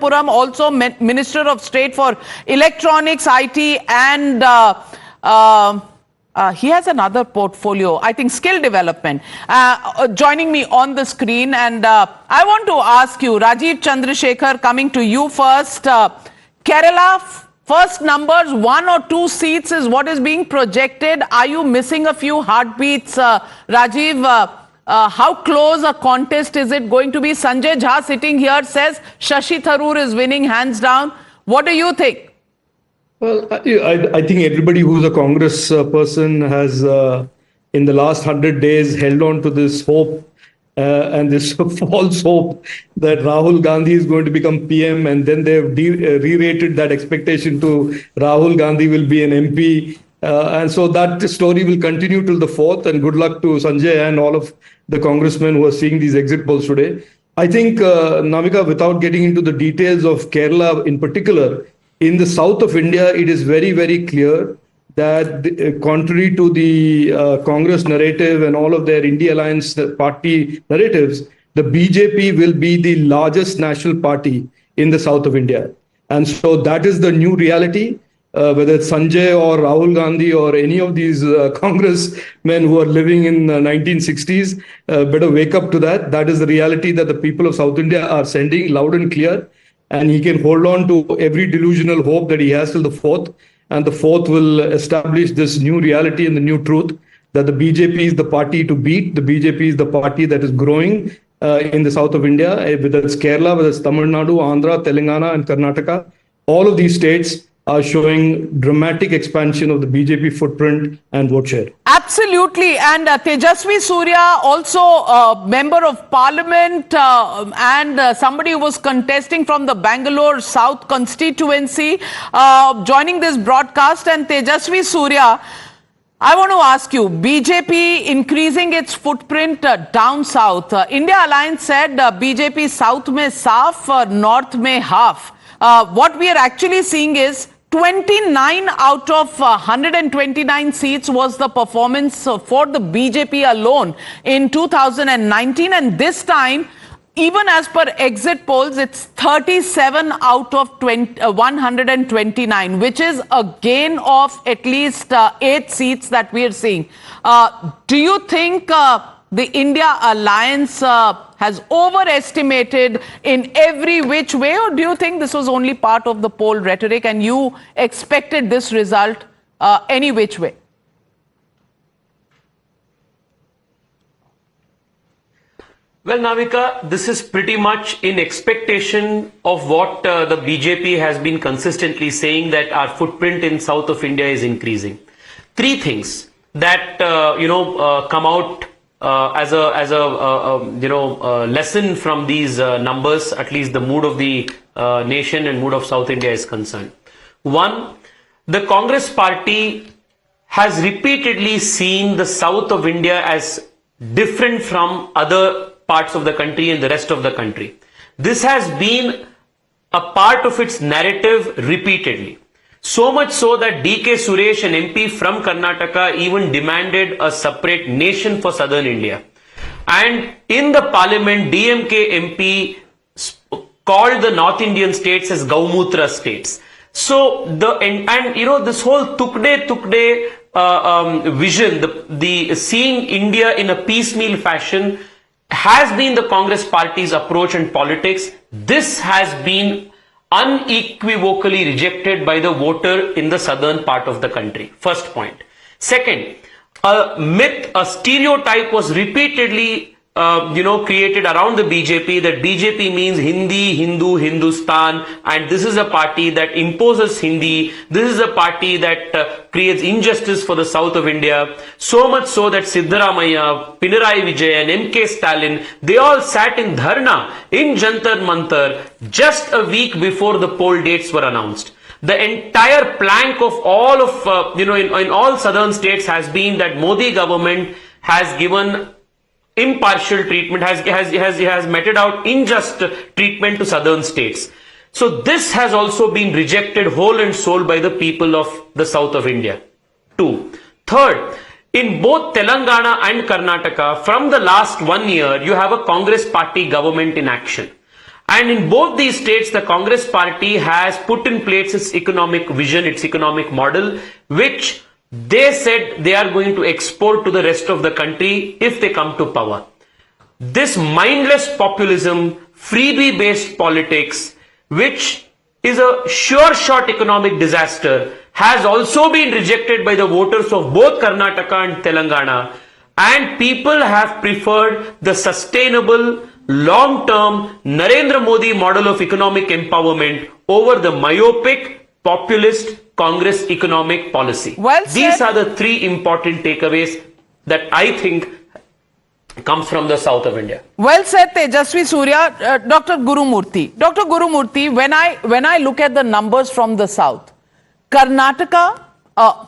also Minister of State for Electronics, IT and he has another portfolio, I think skill development, joining me on the screen. And I want to ask you, Rajeev Chandrasekhar, coming to you first. Kerala, first numbers, 1 or 2 seats is what is being projected. Are you missing a few heartbeats, Rajeev? How close a contest is it going to be? Sanjay Jha sitting here says Shashi Tharoor is winning hands down. What do you think? Well, I think everybody who's a Congress person has, in the last 100 days, held on to this hope and this false hope that Rahul Gandhi is going to become PM, and then they've re-rated that expectation to Rahul Gandhi will be an MP. And so that story will continue till the 4th, and good luck to Sanjay and all of the congressmen who are seeing these exit polls today. I think, Navika, without getting into the details of Kerala in particular, in the south of India, it is very, very clear that contrary to the Congress narrative and all of their India Alliance party narratives, the BJP will be the largest national party in the south of India. And so that is the new reality. Whether it's Sanjay or Rahul Gandhi or any of these congressmen who are living in the 1960s, better wake up to that. That is the reality that the people of South India are sending loud and clear. And he can hold on to every delusional hope that he has till the 4th. And the 4th will establish this new reality and the new truth that the BJP is the party to beat. The BJP is the party that is growing in the south of India, whether it's Kerala, whether it's Tamil Nadu, Andhra, Telangana, and Karnataka. All of these states are showing dramatic expansion of the BJP footprint and vote share. Absolutely. And Tejasvi Surya, also a member of parliament and somebody who was contesting from the Bangalore South constituency, joining this broadcast. And Tejasvi Surya, I want to ask you, BJP increasing its footprint down south. India Alliance said BJP south mein saaf, north mein half. What we are actually seeing is 29 out of 129 seats was the performance for the BJP alone in 2019. And this time, even as per exit polls, it's 37 out of 129, which is a gain of at least 8 seats that we are seeing. Do you think the India Alliance has overestimated in every which way, or do you think this was only part of the poll rhetoric and you expected this result any which way? Well, Navika, this is pretty much in expectation of what the BJP has been consistently saying, that our footprint in south of India is increasing. 3 things that come out as a lesson from these numbers, at least the mood of the nation and mood of South India is concerned. 1, the Congress party has repeatedly seen the south of India as different from other parts of the country and the rest of the country. This has been a part of its narrative repeatedly. So much so that D.K. Suresh, an MP from Karnataka, even demanded a separate nation for southern India. And in the parliament, DMK MP called the North Indian states as Gaumutra states. So this whole Tukde vision, the seeing India in a piecemeal fashion, has been the Congress party's approach and politics. This has been unequivocally rejected by the voter in the southern part of the country. First point. Second, a myth, a stereotype was repeatedly created around the BJP, that BJP means Hindi, Hindu, Hindustan, and this is a party that imposes Hindi. This is a party that creates injustice for the south of India. So much so that Siddaramaiah, Pinarayi Vijayan, M.K. Stalin, they all sat in dharna in Jantar Mantar just a week before the poll dates were announced. The entire plank of all of, in all southern states has been that Modi government has given impartial treatment, has meted out unjust treatment to southern states. So this has also been rejected whole and soul by the people of the south of India. 2. Third, in both Telangana and Karnataka, from the last 1 year, you have a Congress party government in action. And in both these states, the Congress party has put in place its economic vision, its economic model, which they said they are going to export to the rest of the country if they come to power. This mindless populism, freebie-based politics, which is a sure shot economic disaster, has also been rejected by the voters of both Karnataka and Telangana, and people have preferred the sustainable, long-term Narendra Modi model of economic empowerment over the myopic, populist Congress economic policy. Well said. These are the three important takeaways that I think comes from the south of India. Well said, Tejasvi Surya. Dr. Gurumurthy. Dr. Gurumurthy, when I look at the numbers from the south, Karnataka,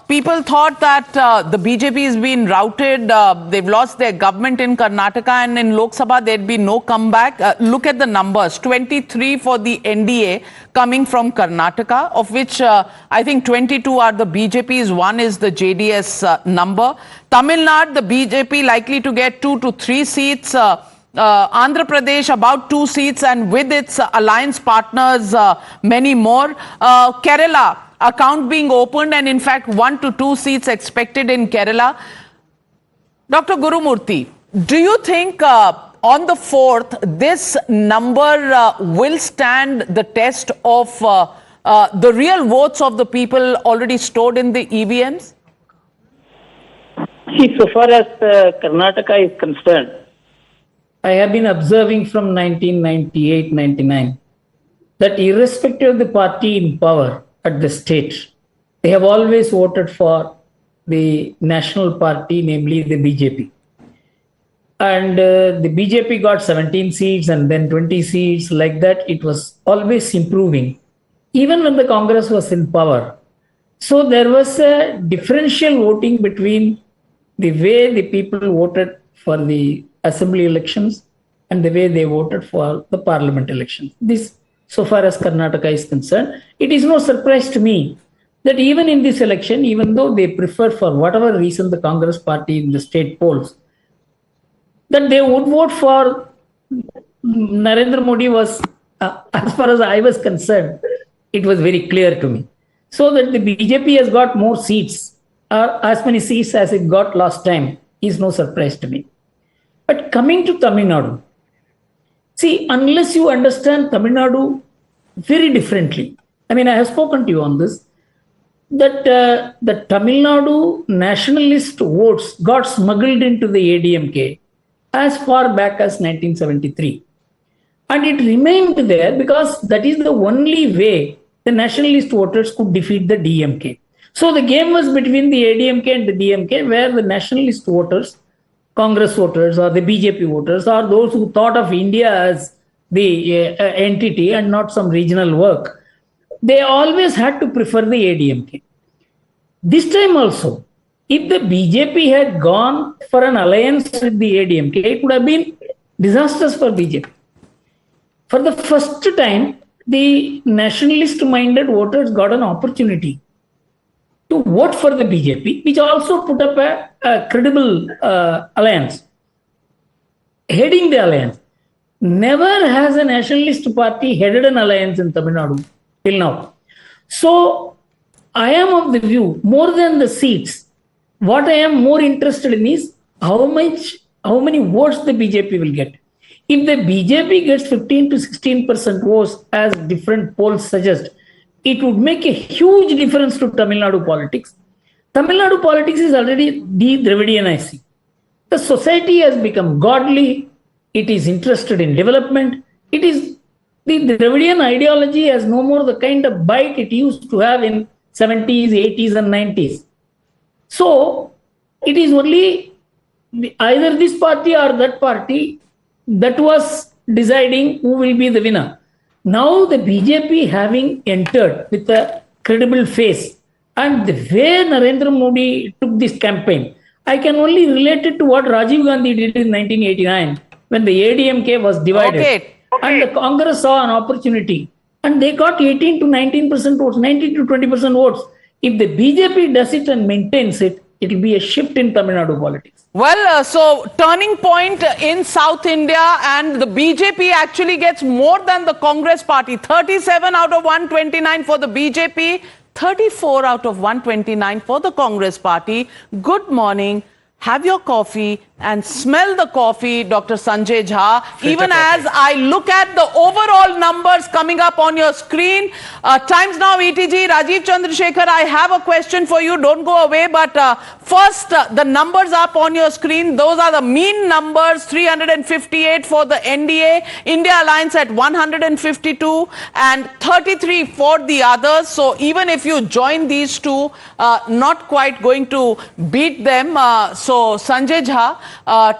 people thought that the BJP has been routed, they've lost their government in Karnataka, and in Lok Sabha there'd be no comeback. Look at the numbers, 23 for the NDA coming from Karnataka, of which I think 22 are the BJP's, one is the JDS number. Tamil Nadu, the BJP likely to get 2 to 3 seats. Andhra Pradesh about 2 seats, and with its alliance partners many more. Kerala, account being opened, and in fact 1 to 2 seats expected in Kerala. Dr. Gurumurthy, do you think on the 4th this number will stand the test of the real votes of the people already stored in the EVMs? See, so far as Karnataka is concerned, I have been observing from 1998-99 that irrespective of the party in power at the state, they have always voted for the national party, namely the BJP. And the BJP got 17 seats and then 20 seats, like that. It was always improving, even when the Congress was in power. So there was a differential voting between the way the people voted for the assembly elections and the way they voted for the parliament elections. This, so far as Karnataka is concerned, it is no surprise to me that even in this election, even though they prefer for whatever reason the Congress party in the state polls, that they would vote for Narendra Modi was, as far as I was concerned, it was very clear to me. So that the BJP has got more seats, or as many seats as it got last time, is no surprise to me. But coming to Tamil Nadu, see, unless you understand Tamil Nadu very differently, I mean, I have spoken to you on this, that the Tamil Nadu nationalist votes got smuggled into the ADMK as far back as 1973. And it remained there because that is the only way the nationalist voters could defeat the DMK. So the game was between the ADMK and the DMK, where the nationalist voters, Congress voters or the BJP voters, or those who thought of India as the entity and not some regional work, they always had to prefer the ADMK. This time also, if the BJP had gone for an alliance with the ADMK, it would have been disastrous for BJP. For the first time, the nationalist-minded voters got an opportunity to vote for the BJP, which also put up a credible alliance. Heading the alliance. Never has a nationalist party headed an alliance in Tamil Nadu till now. So, I am of the view, more than the seats, what I am more interested in is how many votes the BJP will get. If the BJP gets 15 to 16% votes, as different polls suggest, it would make a huge difference to Tamil Nadu politics. Tamil Nadu politics is already de-Dravidianizing. The society has become godly. It is interested in development. It is the Dravidian ideology has no more the kind of bite it used to have in 70s, 80s, and 90s. So it is only either this party or that party that was deciding who will be the winner. Now the BJP having entered with a credible face, and the way Narendra Modi took this campaign, I can only relate it to what Rajiv Gandhi did in 1989 when the ADMK was divided. Okay. And the Congress saw an opportunity and they got 18 to 19% votes, 19 to 20% votes. If the BJP does it and maintains it, It will be a shift in Tamil Nadu politics. Well, so turning point in South India, and the BJP actually gets more than the Congress party. 37 out of 129 for the BJP, 34 out of 129 for the Congress party. Good morning. Have your coffee and smell the coffee, Dr. Sanjay Jha. Even as I look at the overall numbers coming up on your screen, Times Now ETG, Rajeev Chandrasekhar, I have a question for you. Don't go away. But first, the numbers up on your screen, those are the mean numbers. 358 for the NDA, India Alliance at 152 and 33 for the others. So even if you join these two, not quite going to beat them. So Sanjay Jha,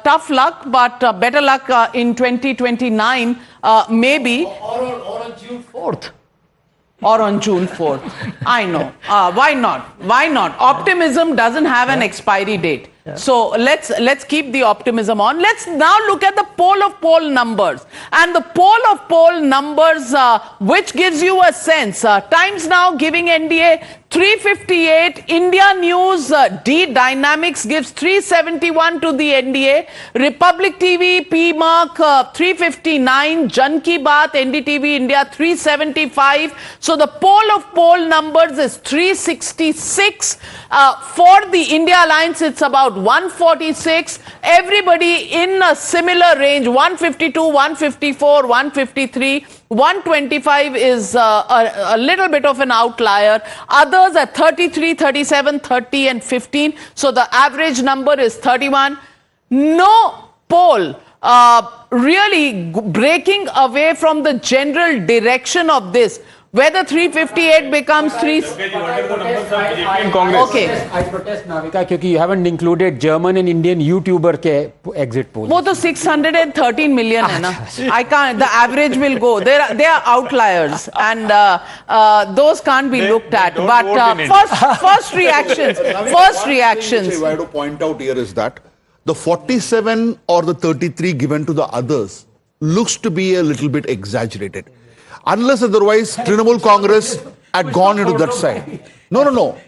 tough luck, but better luck in 2029, maybe. Or on June 4th. Or on June 4th. I know. Why not? Why not? Optimism doesn't have an expiry date. So let's keep the optimism on. Let's now look at the poll of poll numbers. And the poll of poll numbers, which gives you a sense. Times Now giving NDA 358. India News D Dynamics gives 371 to the NDA. Republic TV P Mark 359. Jan Ki Baat NDTV India 375. So the poll of poll numbers is 366. For the India Alliance, it's about 146. Everybody in a similar range, 152, 154, 153. 125 is a little bit of an outlier. Others at 33, 37, 30 and 15. So the average number is 31. No poll really breaking away from the general direction of this. Whether 358 becomes 3... Okay. I protest, Navika, because you haven't included German and Indian YouTuber ke exit polls. वो तो 613 million है ना. I can't. The average will go. They are outliers, and those can't be looked at. But first reactions. First reactions. What I want to point out here is that the 47 or the 33 given to the others looks to be a little bit exaggerated. Unless otherwise, Trinamool Congress had gone into that side. No.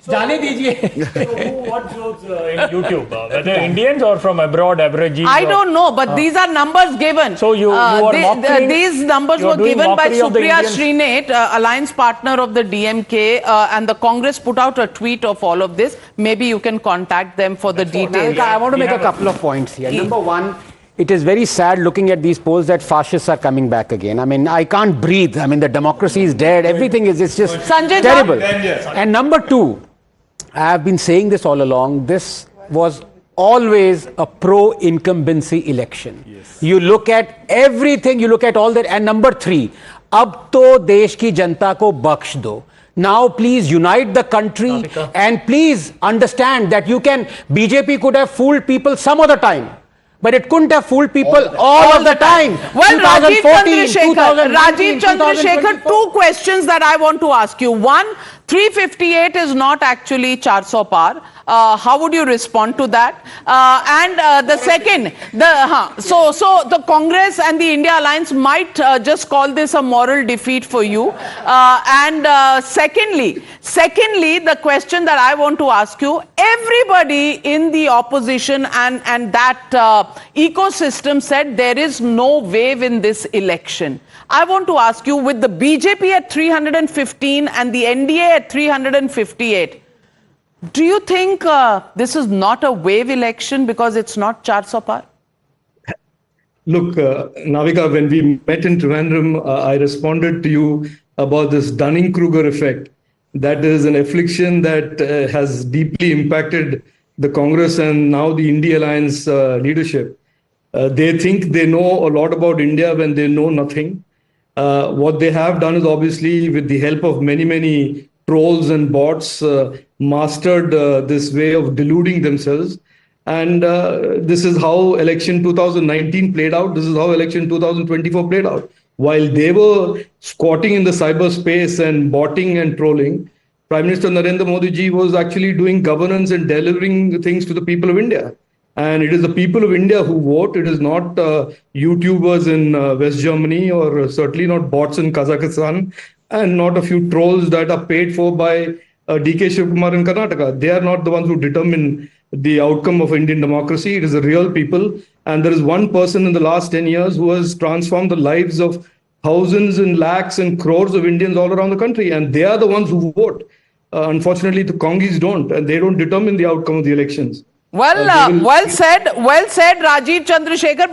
जाने दीजिए. Who watch those in YouTube? Whether Indians or from abroad, averages? I don't know, but these are numbers given. So you are mocking, these numbers you are were doing given by mockery of the Supriya Indians. Srinate, alliance partner of the DMK, and the Congress put out a tweet of all of this. Maybe you can contact them for the details. Navika, I want to make a couple of points here. Number one, it is very sad looking at these polls that fascists are coming back again. I mean, I can't breathe. I mean, the democracy is dead. Everything is, it's just Sanjay terrible. And number two, I have been saying this all along, this was always a pro-incumbency election. Yes. You look at everything, you look at all that. And number three, ab to desh ki janta ko baksh do. Now please unite the country and please understand that you can, BJP could have fooled people some other time. But it couldn't have fooled people all of the time. Well, Rajeev Chandrasekhar, two questions that I want to ask you. One, 358 is not actually 400 par. How would you respond to that? And the second, so the Congress and the India Alliance might just call this a moral defeat for you. And secondly, the question that I want to ask you, everybody in the opposition and that ecosystem said there is no wave in this election. I want to ask you, with the BJP at 315 and the NDA at 358, do you think this is not a wave election because it's not 400 par? Look, Navika, when we met in Trivandrum, I responded to you about this Dunning-Kruger effect. That is an affliction that has deeply impacted the Congress and now the India Alliance leadership. They think they know a lot about India when they know nothing. What they have done is obviously, with the help of many trolls and bots, mastered this way of deluding themselves. And this is how election 2019 played out. This is how election 2024 played out. While they were squatting in the cyberspace and botting and trolling, Prime Minister Narendra Modi ji was actually doing governance and delivering things to the people of India. And it is the people of India who vote. It is not YouTubers in West Germany, or certainly not bots in Kazakhstan, and not a few trolls that are paid for by DK Shivkumar in Karnataka. They are not the ones who determine the outcome of Indian democracy. It is the real people. And there is one person in the last 10 years who has transformed the lives of thousands and lakhs and crores of Indians all around the country. And they are the ones who vote. Unfortunately, the Congis don't, and they don't determine the outcome of the elections. Well said, Rajeev Chandrasekhar.